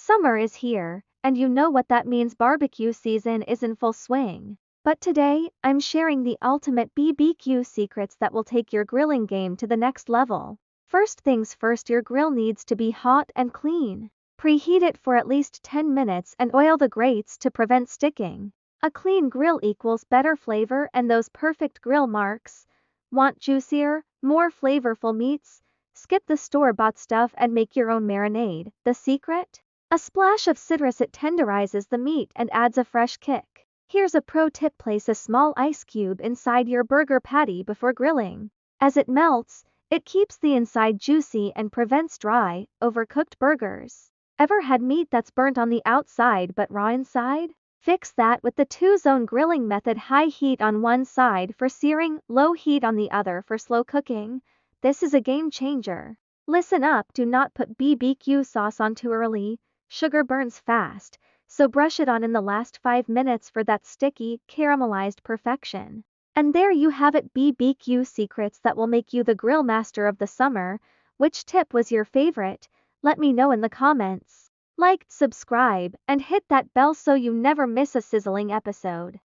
Summer is here, and you know what that means. Barbecue season is in full swing. But today, I'm sharing the ultimate BBQ secrets that will take your grilling game to the next level. First things first, your grill needs to be hot and clean. Preheat it for at least 10 minutes and oil the grates to prevent sticking. A clean grill equals better flavor and those perfect grill marks. Want juicier, more flavorful meats? Skip the store-bought stuff and make your own marinade. The secret? A splash of citrus. It tenderizes the meat and adds a fresh kick. Here's a pro tip: place a small ice cube inside your burger patty before grilling. As it melts, it keeps the inside juicy and prevents dry, overcooked burgers. Ever had meat that's burnt on the outside but raw inside? Fix that with the 2-zone grilling method: high heat on one side for searing, low heat on the other for slow cooking. This is a game changer. Listen up, do not put BBQ sauce on too early. Sugar burns fast, so brush it on in the last 5 minutes for that sticky, caramelized perfection. And there you have it, BBQ secrets that will make you the grill master of the summer. Which tip was your favorite? Let me know in the comments. Like, subscribe, and hit that bell so you never miss a sizzling episode.